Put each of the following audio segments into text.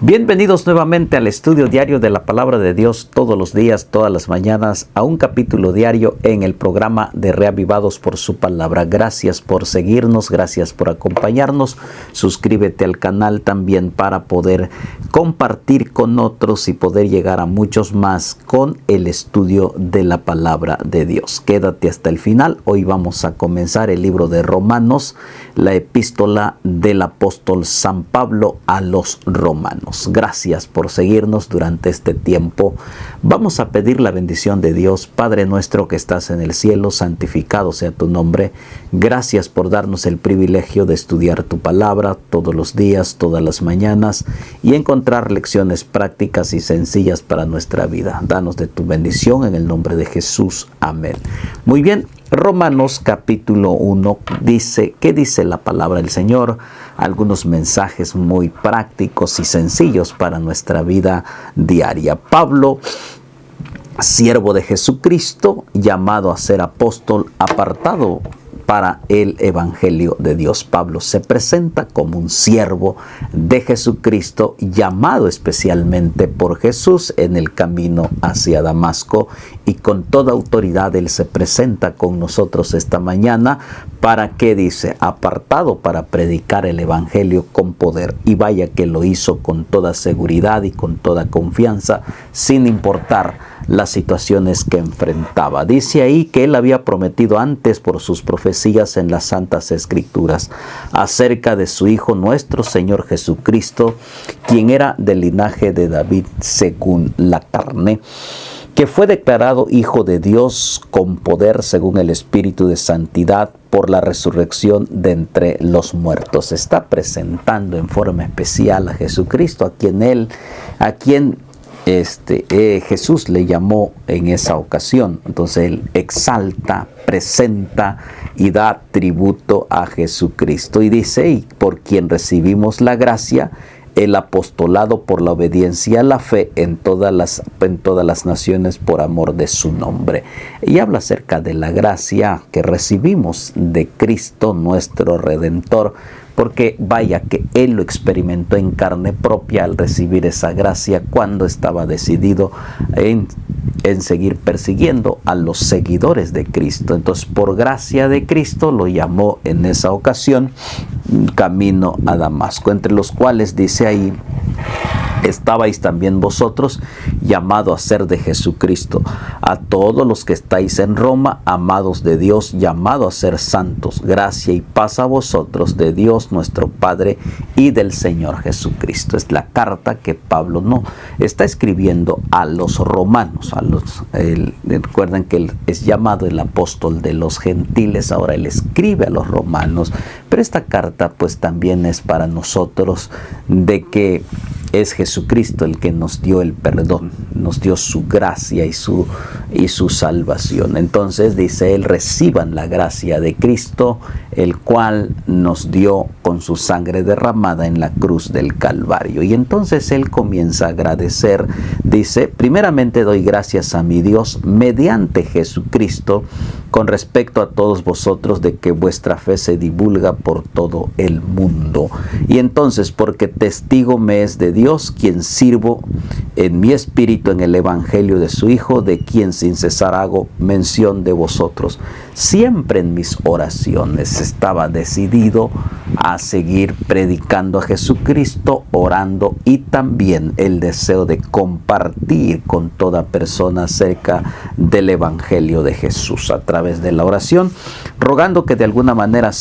Bienvenidos nuevamente al estudio diario de la Palabra de Dios, todos los días, todas las mañanas, a un capítulo diario en el programa de Reavivados por su Palabra. Gracias por seguirnos, gracias por acompañarnos. Suscríbete al canal también para poder compartir con otros y poder llegar a muchos más con el estudio de la Palabra de Dios. Quédate hasta el final. Hoy vamos a comenzar el libro de Romanos, la epístola del apóstol San Pablo a los romanos. Gracias por seguirnos durante este tiempo. Vamos a pedir la bendición de Dios. Padre nuestro que estás en el cielo, santificado sea tu nombre. Gracias por darnos el privilegio de estudiar tu palabra todos los días, todas las mañanas y encontrar lecciones prácticas y sencillas para nuestra vida. Danos de tu bendición en el nombre de Jesús. Amén. Muy bien. Romanos capítulo 1 dice, ¿qué dice la palabra del Señor? Algunos mensajes muy prácticos y sencillos para nuestra vida diaria. Pablo, siervo de Jesucristo, llamado a ser apóstol, apartado para el Evangelio de Dios. Pablo se presenta como un siervo de Jesucristo, llamado especialmente por Jesús en el camino hacia Damasco, y con toda autoridad él se presenta con nosotros esta mañana. ¿Para qué? Dice, apartado para predicar el Evangelio con poder. Y vaya que lo hizo con toda seguridad y con toda confianza, sin importar las situaciones que enfrentaba. Dice ahí que él había prometido antes por sus profecías en las Santas Escrituras acerca de su Hijo nuestro Señor Jesucristo, quien era del linaje de David según la carne, que fue declarado Hijo de Dios con poder según el Espíritu de Santidad por la resurrección de entre los muertos. Está presentando en forma especial a Jesucristo, a quien Jesús le llamó en esa ocasión. Entonces él exalta, presenta y da tributo a Jesucristo. Y dice, y por quien recibimos la gracia, el apostolado por la obediencia a la fe en todas las naciones por amor de su nombre. Y habla acerca de la gracia que recibimos de Cristo nuestro Redentor, porque vaya que Él lo experimentó en carne propia al recibir esa gracia cuando estaba decidido en seguir persiguiendo a los seguidores de Cristo. Entonces, por gracia de Cristo lo llamó en esa ocasión camino a Damasco, entre los cuales dice ahí, estabais también vosotros, llamado a ser de Jesucristo, a todos los que estáis en Roma, amados de Dios, llamado a ser santos, gracia y paz a vosotros de Dios nuestro Padre y del Señor Jesucristo. Es la carta que Pablo no está escribiendo a los romanos. Recuerden que él es llamado el apóstol de los gentiles, ahora él escribe a los romanos, pero esta carta pues también es para nosotros, de que es Jesucristo el que nos dio el perdón, nos dio su gracia y su salvación. Entonces dice él, reciban la gracia de Cristo, el cual nos dio con su sangre derramada en la cruz del Calvario. Y entonces él comienza a agradecer, dice, primeramente doy gracias a mi Dios mediante Jesucristo con respecto a todos vosotros, de que vuestra fe se divulga por todo el mundo. Y entonces, porque testigo me es de Dios, quien sirvo en mi espíritu en el Evangelio de su Hijo, de quien sin cesar hago mención de vosotros. Siempre en mis oraciones estaba decidido a seguir predicando a Jesucristo, orando, y también el deseo de compartir con toda persona acerca del Evangelio de Jesús a través de la oración, rogando que de alguna manera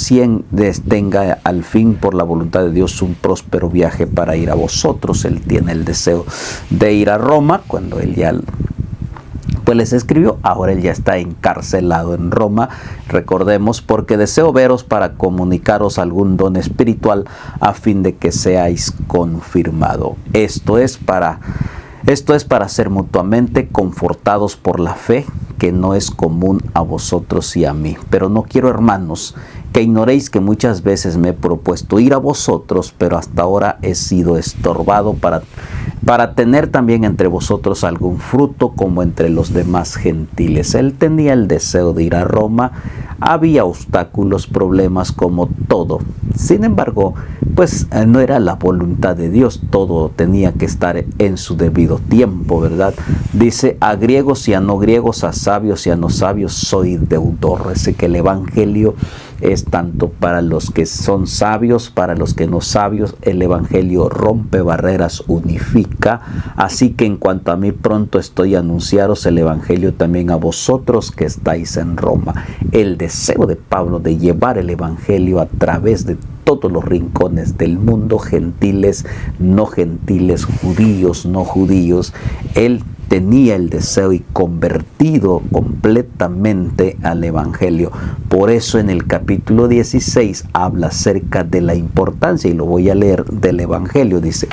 tenga al fin por la voluntad de Dios un próspero viaje para ir a vosotros. Él tiene el deseo de ir a Roma cuando él ya pues les escribió. Ahora él ya está encarcelado en Roma, recordemos, porque deseo veros para comunicaros algún don espiritual a fin de que seáis confirmado. Esto es para ser mutuamente confortados por la fe, que no es común a vosotros y a mí. Pero no quiero, hermanos, que ignoréis que muchas veces me he propuesto ir a vosotros, pero hasta ahora he sido estorbado para tener también entre vosotros algún fruto como entre los demás gentiles. Él tenía el deseo de ir a Roma Había obstáculos, problemas como todo. Sin embargo, pues no era la voluntad de Dios, todo tenía que estar en su debido tiempo, ¿verdad? Dice, a griegos y a no griegos, a sabios y a no sabios, soy deudor. Así que el evangelio es tanto para los que son sabios, para los que no sabios. El evangelio rompe barreras, unifica. Así que en cuanto a mí, pronto estoy a anunciaros el evangelio también a vosotros que estáis en Roma. El deseo de Pablo de llevar el evangelio a través de todos los rincones del mundo, gentiles, no gentiles, judíos, no judíos. Él tenía el deseo y convertido completamente al evangelio. Por eso en el capítulo 16 habla acerca de la importancia, y lo voy a leer, del evangelio. Dice,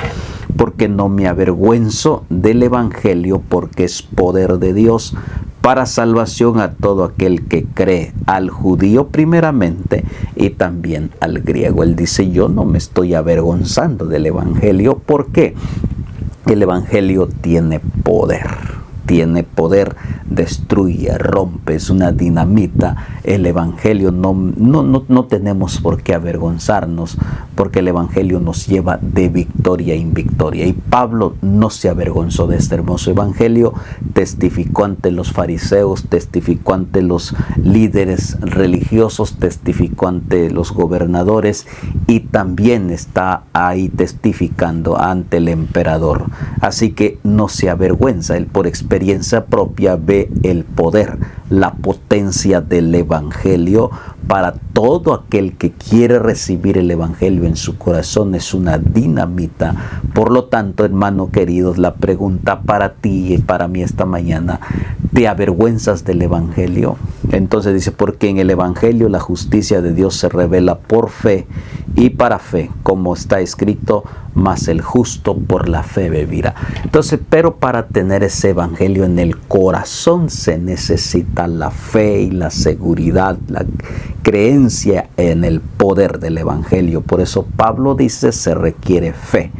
porque no me avergüenzo del evangelio, porque es poder de Dios para salvación a todo aquel que cree, al judío primeramente y también al griego. Él dice, yo no me estoy avergonzando del evangelio. ¿Por qué? El evangelio tiene poder, destruye, rompe, es una dinamita. El evangelio no tenemos por qué avergonzarnos, porque el evangelio nos lleva de victoria en victoria. Y Pablo no se avergonzó de este hermoso evangelio, testificó ante los fariseos, testificó ante los líderes religiosos, testificó ante los gobernadores y también está ahí testificando ante el emperador. Así que no se avergüenza, él por experiencia propia ve el poder, la potencia del evangelio para todo aquel que quiere recibir el evangelio en su corazón. Es una dinamita. Por lo tanto, hermano queridos, la pregunta para ti y para mí esta mañana: ¿te avergüenzas del evangelio? Entonces dice, porque en el evangelio la justicia de Dios se revela por fe y para fe, como está escrito, mas el justo por la fe vivirá. Entonces, pero para tener ese evangelio en el corazón se necesita la fe y la seguridad, la creencia en el poder del evangelio. Por eso Pablo dice, se requiere fe.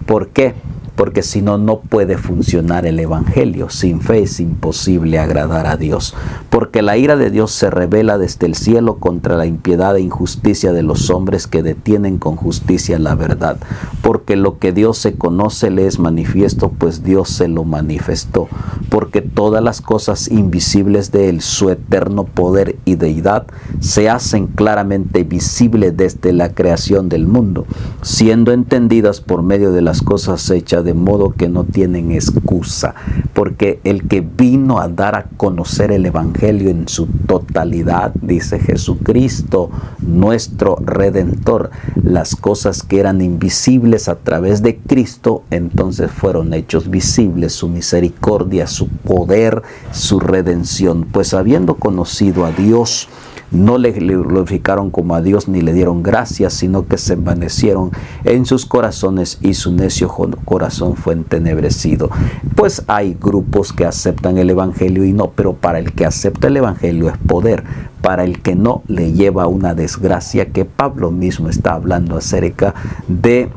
¿Por qué? Porque si no, no puede funcionar el evangelio. Sin fe es imposible agradar a Dios. Porque la ira de Dios se revela desde el cielo contra la impiedad e injusticia de los hombres que detienen con justicia la verdad. Porque lo que Dios se conoce le es manifiesto, pues Dios se lo manifestó. Porque todas las cosas invisibles de Él, su eterno poder y deidad, se hacen claramente visibles desde la creación del mundo, siendo entendidas por medio de las cosas hechas, de modo que no tienen excusa. Porque el que vino a dar a conocer el evangelio en su totalidad, dice Jesucristo, nuestro Redentor, las cosas que eran invisibles a través de Cristo, entonces fueron hechos visibles, su misericordia, su poder, su redención. Pues habiendo conocido a Dios, no le glorificaron como a Dios ni le dieron gracias, sino que se envanecieron en sus corazones y su necio corazón fue entenebrecido. Pues hay grupos que aceptan el evangelio y no, pero para el que acepta el evangelio es poder. Para el que no, le lleva una desgracia, que Pablo mismo está hablando acerca del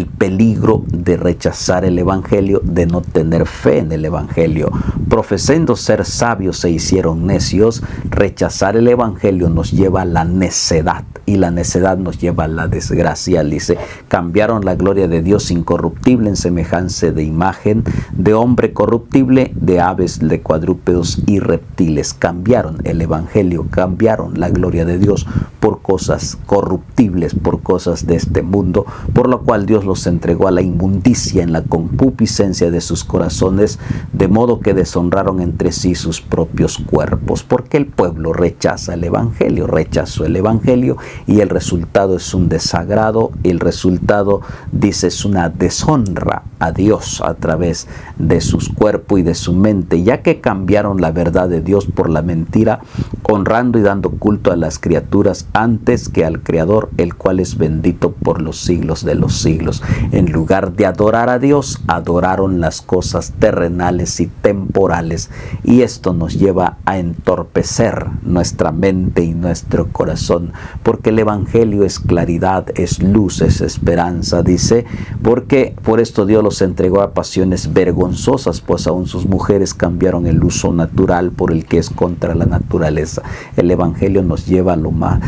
peligro de rechazar el evangelio, de no tener fe en el evangelio. Profesando ser sabios se hicieron necios. Rechazar el evangelio nos lleva a la necedad, y la necedad nos lleva a la desgracia. Dice, cambiaron la gloria de Dios incorruptible en semejanza de imagen de hombre corruptible, de aves, de cuadrúpedos y reptiles. Cambiaron el evangelio, cambiaron la gloria de Dios por cosas corruptibles, por cosas de este mundo, por lo cual Dios los entregó a la inmundicia en la concupiscencia de sus corazones, de modo que deshonraron entre sí sus propios cuerpos. Porque el pueblo rechaza el evangelio, rechazó el evangelio, y el resultado es un desagrado. El resultado, dice, es una deshonra a Dios a través de sus cuerpos y de su mente, ya que cambiaron la verdad de Dios por la mentira, honrando y dando culto a las criaturas antes que al Creador, el cual es bendito por los siglos de los siglos. En lugar de adorar a Dios, adoraron las cosas terrenales y temporales, y esto nos lleva a entorpecer nuestra mente y nuestro corazón, porque el evangelio es claridad, es luz, es esperanza. Dice, porque por esto Dios los los entregó a pasiones vergonzosas, pues aún sus mujeres cambiaron el uso natural por el que es contra la naturaleza. El Evangelio nos lleva a lo más.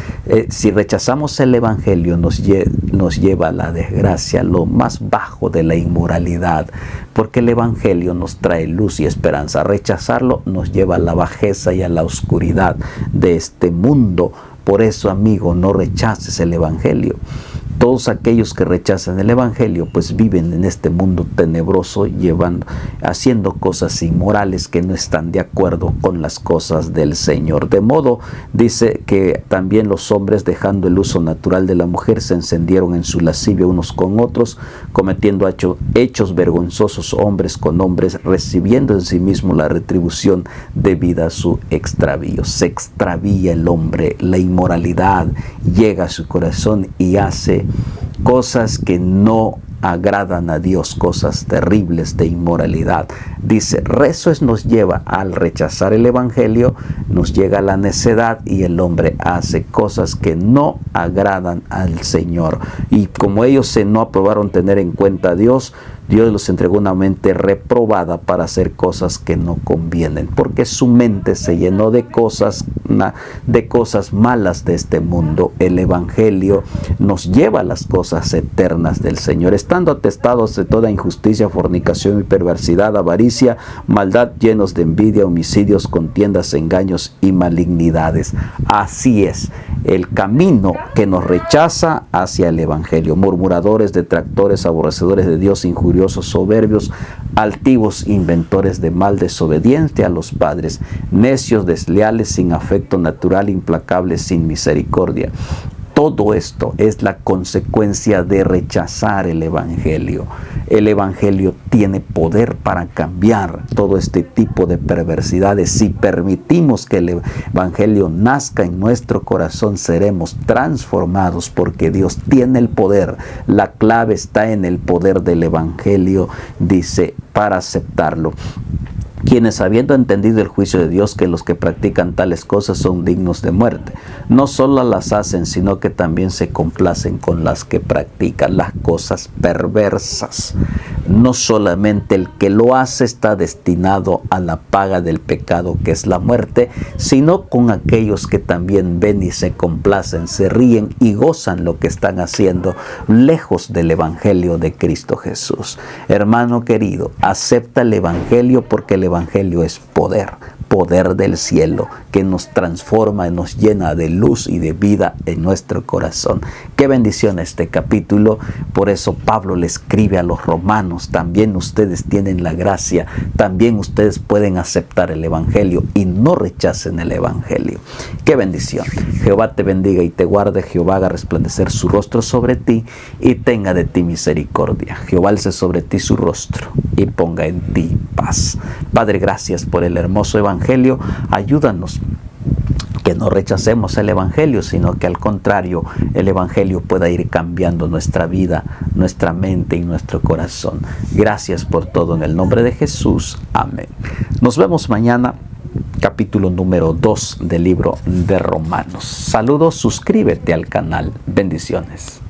Si rechazamos el Evangelio, nos lleva a la desgracia, lo más bajo de la inmoralidad, porque el Evangelio nos trae luz y esperanza. Rechazarlo nos lleva a la bajeza y a la oscuridad de este mundo. Por eso, amigo, no rechaces el Evangelio. Todos aquellos que rechazan el Evangelio pues viven en este mundo tenebroso, haciendo cosas inmorales que no están de acuerdo con las cosas del Señor. De modo, dice que también los hombres, dejando el uso natural de la mujer, se encendieron en su lascivia unos con otros, cometiendo hechos vergonzosos hombres con hombres, recibiendo en sí mismo la retribución debida a su extravío. Se extravía el hombre, la inmoralidad llega a su corazón y hace cosas que no agradan a Dios, cosas terribles de inmoralidad. Dice, eso nos lleva al rechazar el Evangelio, nos llega a la necedad y el hombre hace cosas que no agradan al Señor. Y como ellos no aprobaron tener en cuenta a Dios, Dios los entregó una mente reprobada para hacer cosas que no convienen, porque su mente se llenó de cosas malas de este mundo. El Evangelio nos lleva a las cosas eternas del Señor, estando atestados de toda injusticia, fornicación y perversidad, avaricia, maldad, llenos de envidia, homicidios, contiendas, engaños y malignidades. Así es el camino que nos rechaza hacia el Evangelio. Murmuradores, detractores, aborrecedores de Dios, injuriosos, soberbios, altivos, inventores de mal, desobedientes a los padres, necios, desleales, sin afecto natural, implacables, sin misericordia. Todo esto es la consecuencia de rechazar el Evangelio. El Evangelio tiene poder para cambiar todo este tipo de perversidades. Si permitimos que el Evangelio nazca en nuestro corazón, seremos transformados porque Dios tiene el poder. La clave está en el poder del Evangelio, dice, para aceptarlo. Quienes, habiendo entendido el juicio de Dios, que los que practican tales cosas son dignos de muerte, no solo las hacen, sino que también se complacen con las que practican las cosas perversas. No solamente el que lo hace está destinado a la paga del pecado, que es la muerte, sino con aquellos que también ven y se complacen, se ríen y gozan lo que están haciendo, lejos del Evangelio de Cristo Jesús. Hermano querido, acepta el Evangelio, porque el Evangelio es poder del cielo, que nos transforma y nos llena de luz y de vida en nuestro corazón. Qué bendición este capítulo. Por eso Pablo le escribe a los romanos: también ustedes tienen la gracia, también ustedes pueden aceptar el Evangelio y no rechacen el Evangelio. Qué bendición. Jehová te bendiga y te guarde. Jehová haga resplandecer su rostro sobre ti y tenga de ti misericordia. Jehová alce sobre ti su rostro y ponga en ti paz. Padre, gracias por el hermoso Evangelio. Ayúdanos que no rechacemos el Evangelio, sino que al contrario, el Evangelio pueda ir cambiando nuestra vida, nuestra mente y nuestro corazón. Gracias por todo en el nombre de Jesús. Amén. Nos vemos mañana, capítulo número 2 del libro de Romanos. Saludos, suscríbete al canal. Bendiciones.